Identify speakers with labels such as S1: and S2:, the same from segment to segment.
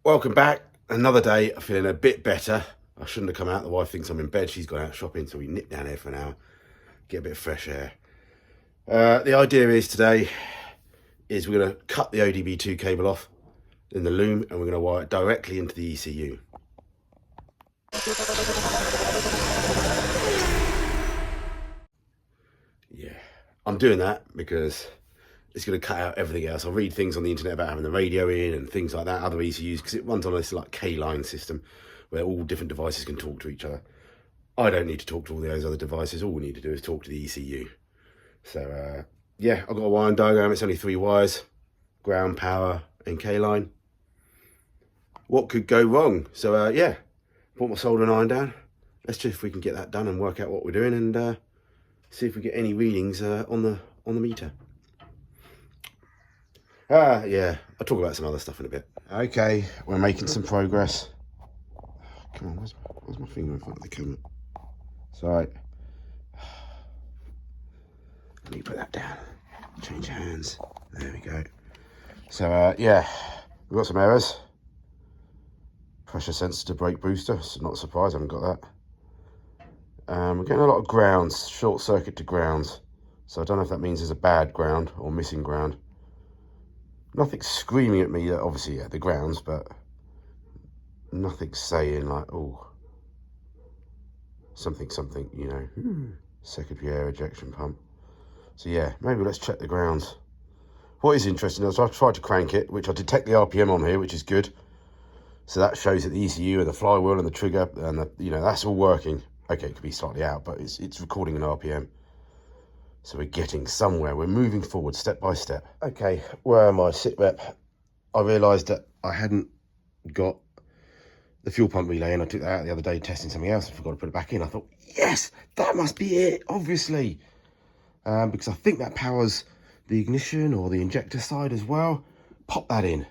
S1: Welcome back. Another day. I'm feeling a bit better. I shouldn't have come out. The wife thinks I'm in bed. She's gone out shopping, so we nip down here for an hour, get a bit of fresh air. The idea is today is we're going to cut the ODB2 cable off in the loom, and we're going to wire it directly into the ECU. Yeah, I'm doing that because it's going to cut out everything else. I read things on the internet about having the radio in and things like that, other ECUs, because it runs on this like K-line system where all different devices can talk to each other. I don't need to talk to all those other devices. All we need to do is talk to the ECU. So yeah, I've got a wiring diagram. It's only 3 wires, ground, power and K-line. What could go wrong? So yeah, put my soldering iron down. Let's see if we can get that done and work out what we're doing, and see if we get any readings on the meter. Yeah, I'll talk about some other stuff in a bit. Okay, we're making some progress. Come on, where's my finger in front of the camera? Sorry. Let me put that down. Change hands. There we go. So, yeah, we've got some errors. Pressure sensitive brake booster. It's not a surprise, I haven't got that. We're getting a lot of grounds, short circuit to grounds. So I don't know if that means there's a bad ground or missing ground. Nothing's screaming at me that obviously, yeah, the grounds, but nothing's saying like, oh, something, you know, secondary air ejection pump. So yeah, maybe let's check the grounds. What is interesting is I've tried to crank it, which I detect the RPM on here, which is good. So that shows that the ECU and the flywheel and the trigger and the, you know, that's all working. Okay, it could be slightly out, but it's recording an RPM. So we're getting somewhere. We're moving forward step by step. Okay, where am I? Sit rep. I realised that I hadn't got the fuel pump relay, and I took that out the other day testing something else. I forgot to put it back in. I thought, yes, that must be it, obviously. Because I think that powers the ignition or the injector side as well. Pop that in.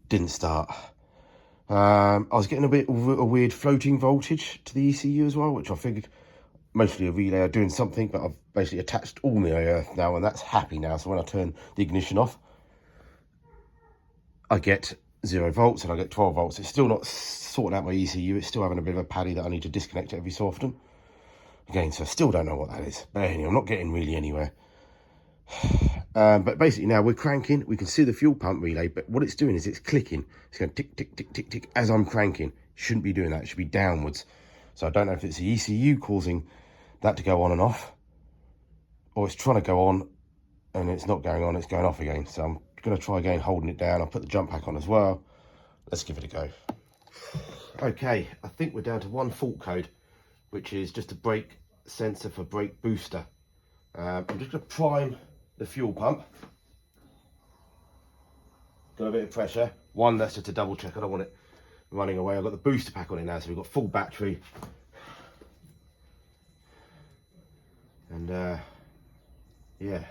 S1: Didn't start. I was getting a bit of a weird floating voltage to the ECU as well, which I figured mostly a relay are doing something, but I've basically attached all my earth now, and that's happy now. So when I turn the ignition off, I get 0 volts and I get 12 volts. It's still not sorting out my ECU. It's still having a bit of a paddy that I need to disconnect every so often. Again, so I still don't know what that is. But anyway, I'm not getting really anywhere. But basically now we're cranking. We can see the fuel pump relay, but what it's doing is it's clicking. It's going tick, tick, tick, tick, tick as I'm cranking. Shouldn't be doing that. It should be downwards. So I don't know if it's the ECU causing that to go on and off, or it's trying to go on and it's not going on, it's going off again. So I'm going to try again holding it down. I'll put the jump pack on as well. Let's give it a go. Okay, I think we're down to one fault code, which is just a brake sensor for brake booster. I'm just going to prime the fuel pump. Got a bit of pressure. One, that's just to double check. I don't want it running away. I've got the booster pack on it now, so we've got full battery. And yeah.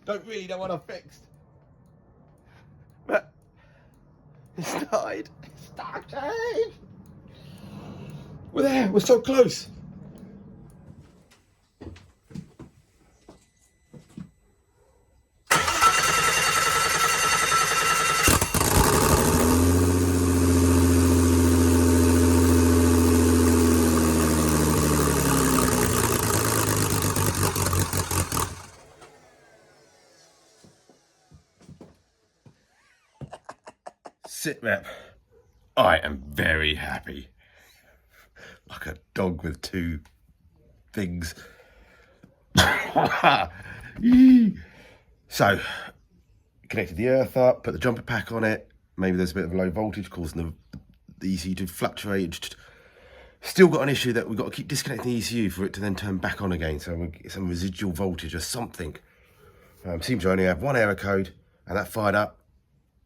S1: Don't really know what I fixed, but it started. We're there. We're so close. Sit rep. I am very happy. Like a dog with 2 things. So, connected the earth up, put the jumper pack on it. Maybe there's a bit of low voltage causing the ECU to fluctuate. Still got an issue that we've got to keep disconnecting the ECU for it to then turn back on again. So we'll get some residual voltage or something. Seems to only have 1 error code, and that fired up.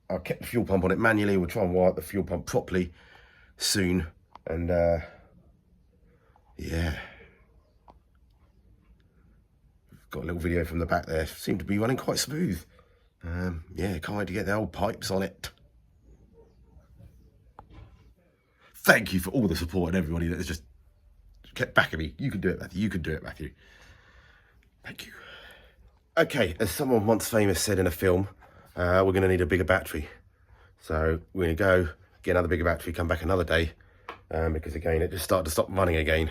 S1: I kept the fuel pump on it manually. We'll try and wire up the fuel pump properly soon. And yeah. Got a little video from the back there. Seemed to be running quite smooth. Yeah, can't wait to get the old pipes on it. Thank you for all the support and everybody that has just Get back at me. You can do it, Matthew. You can do it, Matthew. Thank you. Okay, as someone once famous said in a film, we're going to need a bigger battery. So we're going to go get another bigger battery, come back another day, because again, it just started to stop running again.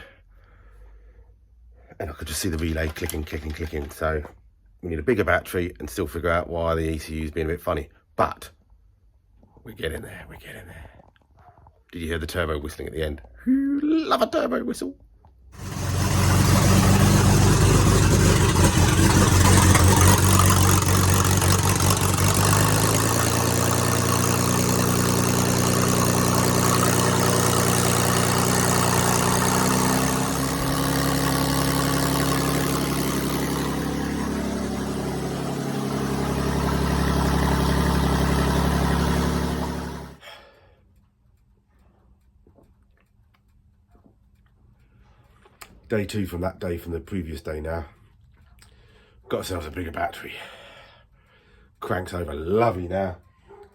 S1: And I could just see the relay clicking, clicking, clicking. So we need a bigger battery and still figure out why the ECU is being a bit funny. But we're getting there, we're getting there. Did you hear the turbo whistling at the end? Love a turbo whistle. Day 2 from that day, from the previous day now. Got ourselves a bigger battery. Cranks over lovely now.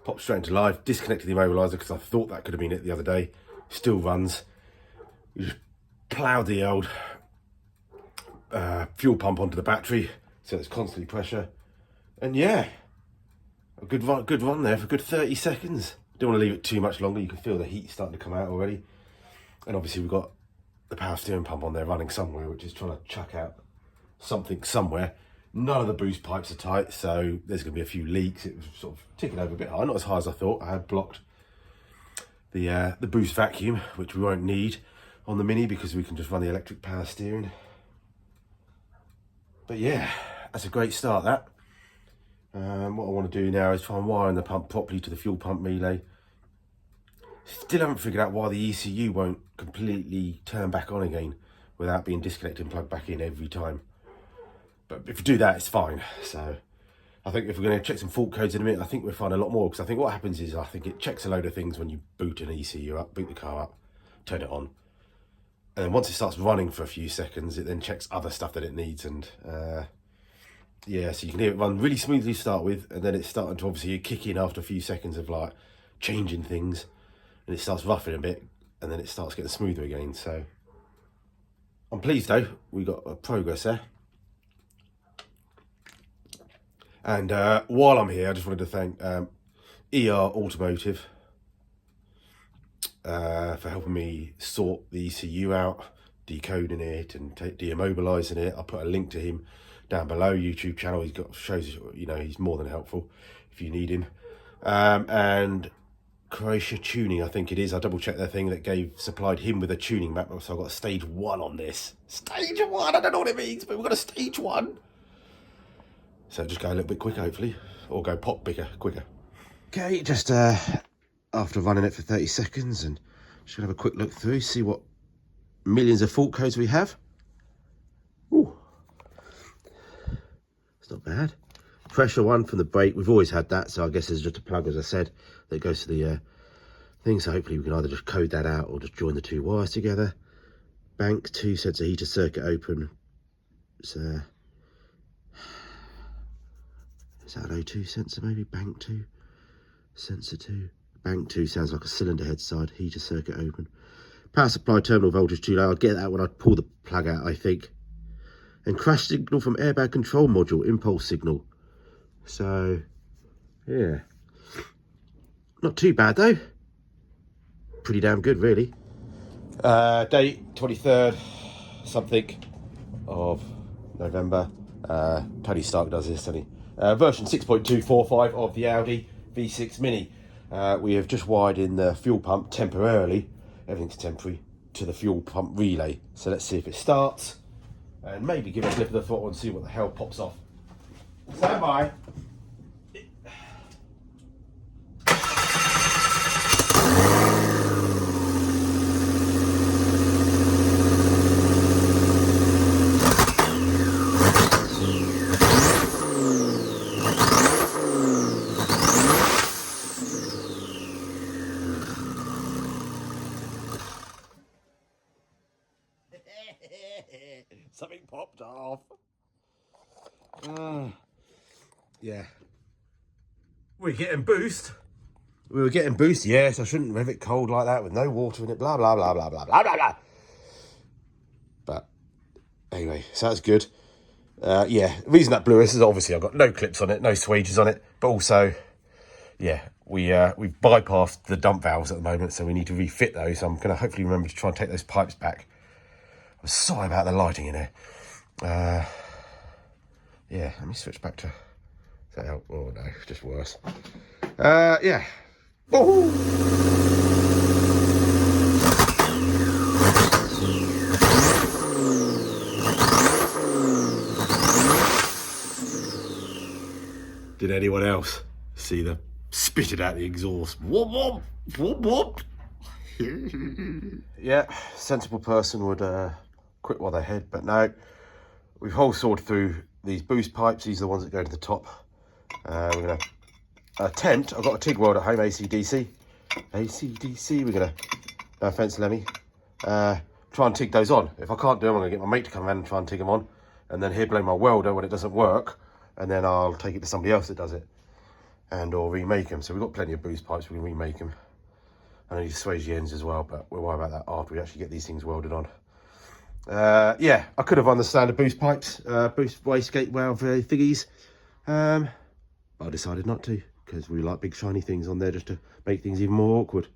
S1: Popped straight into live. Disconnected the immobiliser because I thought that could have been it the other day. Still runs. You just ploughed the old fuel pump onto the battery so it's constantly pressure. And yeah, a good run there for a good 30 seconds. Don't want to leave it too much longer. You can feel the heat starting to come out already. And obviously we've got the power steering pump on there running somewhere, which is trying to chuck out something somewhere. None of the boost pipes are tight, so there's going to be a few leaks. It was sort of ticking over a bit high, not as high as I thought. I had blocked the boost vacuum, which we won't need on the Mini because we can just run the electric power steering. But yeah, that's a great start, that. What I want to do now is try and wire the pump properly to the fuel pump relay. Still haven't figured out why the ECU won't completely turn back on again without being disconnected and plugged back in every time. But if you do that, it's fine. So I think if we're going to check some fault codes in a minute, I think we'll find a lot more, because I think what happens is I think it checks a load of things when you boot an ECU up, boot the car up, turn it on. And then once it starts running for a few seconds, it then checks other stuff that it needs. And yeah, so you can hear it run really smoothly to start with, and then it's starting to obviously kick in after a few seconds of like changing things. And it starts roughing a bit, and then it starts getting smoother again. So I'm pleased though, we got a progress there. And while I'm here, I just wanted to thank ER Automotive for helping me sort the ECU out, decoding it and de-immobilising it. I'll put a link to him down below. YouTube channel. He's got shows, you know, he's more than helpful if you need him. And Croatia Tuning, I think it is. I double checked their thing that supplied him with a tuning map, so I've got a stage 1 on this. Stage 1, I don't know what it means, but we've got a stage 1. So just go a little bit quicker, hopefully, or go pop bigger, quicker. Okay, just after running it for 30 seconds, and just gonna have a quick look through, see what millions of fault codes we have. Ooh, it's not bad. Pressure 1 from the brake, we've always had that, so I guess there's just a plug, as I said, that goes to the thing, so hopefully we can either just code that out or just join the 2 wires together. Bank 2 sensor heater circuit open. It's is that an O2 sensor maybe? Bank 2, sensor 2. Bank 2 sounds like a cylinder head side, heater circuit open. Power supply terminal voltage too low. I'll get that when I pull the plug out, I think. And crash signal from airbag control module, impulse signal. So, yeah. Not too bad though. Pretty damn good, really. Date 23rd something of November. Tony Stark does this, Tony. Version 6.245 of the Audi V6 Mini. We have just wired in the fuel pump temporarily, everything's temporary, to the fuel pump relay. So let's see if it starts, and maybe give it a flip of the throttle and see what the hell pops off. Stand by. Something popped off. Yeah. We're getting boost. We were getting boost, yes. I shouldn't rev it cold like that with no water in it. Blah, blah, blah, blah, blah, blah, blah, blah. Anyway, so that's good. Yeah, the reason that blew us is obviously I've got no clips on it, no swagers on it, but also, yeah, we've bypassed the dump valves at the moment, so we need to refit those. So I'm going to hopefully remember to try and take those pipes back. I'm sorry about the lighting in here. Yeah, let me switch back to... Does that help? Oh no, just worse. Yeah. Oh. Did anyone else see the spitted out the exhaust? Whoop whoop whoop whoop. Yeah, sensible person would quit while they're ahead, but no. We've whole sawed through these boost pipes. These are the ones that go to the top. We're gonna attempt. I've got a TIG weld at home, AC/DC. AC/DC. We're gonna, no offense, Lemmy. Try and TIG those on. If I can't do them, I'm gonna get my mate to come around and try and TIG them on, and then he'll blame my welder when it doesn't work, and then I'll take it to somebody else that does it, and or remake them. So we've got plenty of boost pipes. We can remake them. I need to swage the ends as well, but we'll worry about that after we actually get these things welded on. Yeah, I could have run the standard boost pipes, boost wastegate valve thingies, but I decided not to because we like big shiny things on there just to make things even more awkward.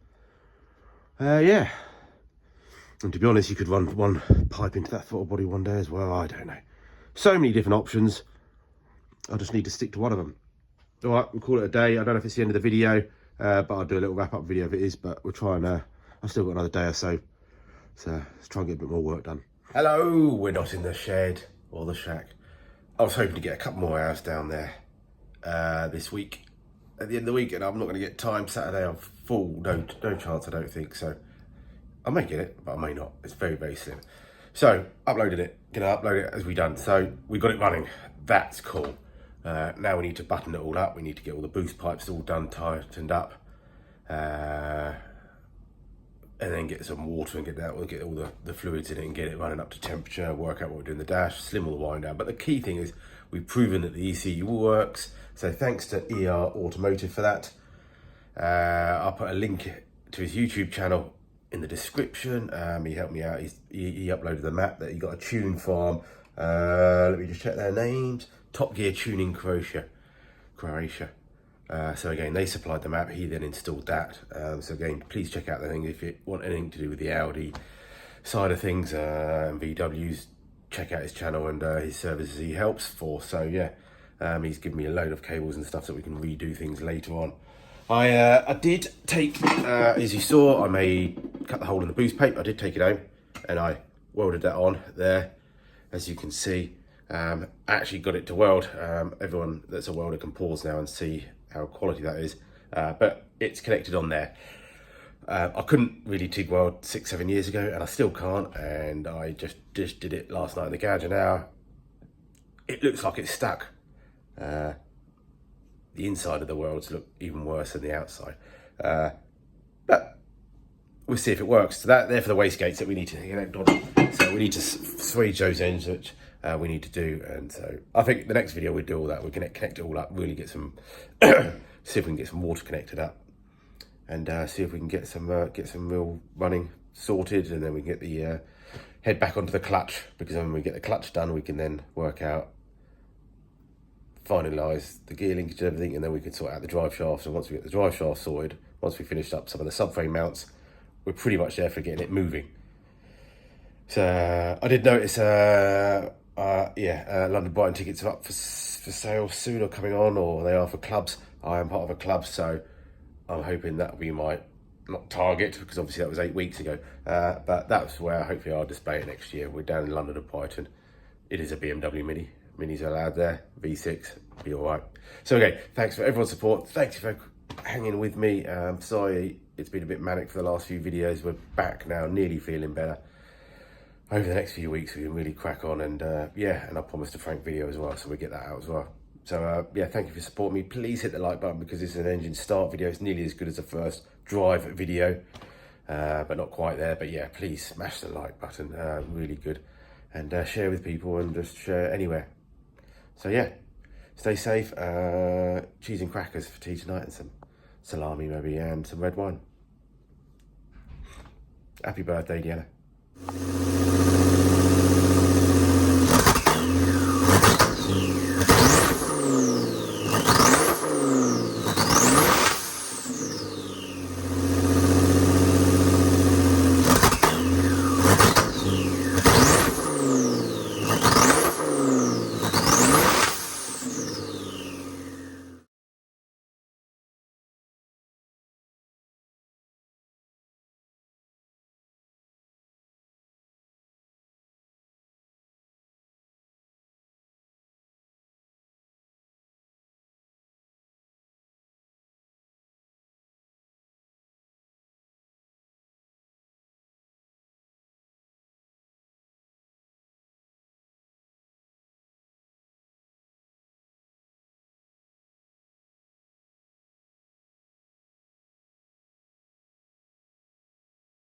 S1: Yeah, and to be honest, you could run one pipe into that throttle body one day as well. I don't know, so many different options. I just need to stick to one of them. All right, we'll call it a day. I don't know if it's the end of the video, but I'll do a little wrap up video if it is. But we'll try and I've still got another day or so, so let's try and get a bit more work done. Hello, we're not in the shed or the shack. I was hoping to get a couple more hours down there this week, at the end of the week, and I'm not going to get time. Saturday I'm full, no chance, I don't think. So I may get it, but I may not. It's very, very slim. So uploaded it, gonna upload it as we done. So we got it running, that's cool. Now we need to button it all up. We need to get all the boost pipes all done, tightened up. And then get some water and get that, we'll get all the fluids in it and get it running up to temperature, work out what we're doing in the dash, slim all the wiring down. But the key thing is we've proven that the ECU works. So thanks to ER Automotive for that. I'll put a link to his YouTube channel in the description. He helped me out. He uploaded the map that he got a tune from. Let me just check their names. Top Gear Tuning Croatia. So again, they supplied the map, he then installed that. So again, please check out the thing if you want anything to do with the Audi side of things and VWs. Check out his channel and his services he helps for. So yeah, he's given me a load of cables and stuff so we can redo things later on. I did take, as you saw, I cut the hole in the boost plate. I did take it home and I welded that on there, as you can see. Actually got it to weld. Everyone that's a welder can pause now and see how quality that is, but it's connected on there. I couldn't really TIG weld 6-7 years ago, and I still can't, and I just did it last night in the garage, and now it looks like it's stuck. The inside of the welds look even worse than the outside, but we'll see if it works. So they're for the wastegates that we need to connect on, so we need to swage those ends, which we need to do. And so I think the next video we'll do all that. We're going to connect it all up, really get some see if we can get some water connected up, and see if we can get some real running sorted, and then we can get the head back onto the clutch, because when we get the clutch done we can then work out, finalise the gear linkage and everything, and then we can sort out the drive shafts. And once we get the drive shaft sorted, once we finished up some of the subframe mounts, we're pretty much there for getting it moving. So I did notice London Brighton tickets are up for sale soon, or coming on, or they are for clubs. I am part of a club, so I'm hoping that'll be my, not target, because obviously that was 8 weeks ago, but that's where hopefully I'll display it next year. We're down in London and Brighton. It is a BMW Mini. Minis are allowed there, V6, be all right. So okay, thanks for everyone's support. Thanks for hanging with me. Sorry it's been a bit manic for the last few videos. We're back now, nearly feeling better. Over the next few weeks we can really crack on, and and I promised a Frank video as well, so we get that out as well. So yeah, thank you for supporting me. Please hit the like button, because it's an engine start video. It's nearly as good as the first drive video, but not quite there. But yeah, please smash the like button, really good, and share with people, and just share anywhere. So yeah, stay safe. Cheese and crackers for tea tonight, and some salami maybe, and some red wine. Happy birthday, Deanna.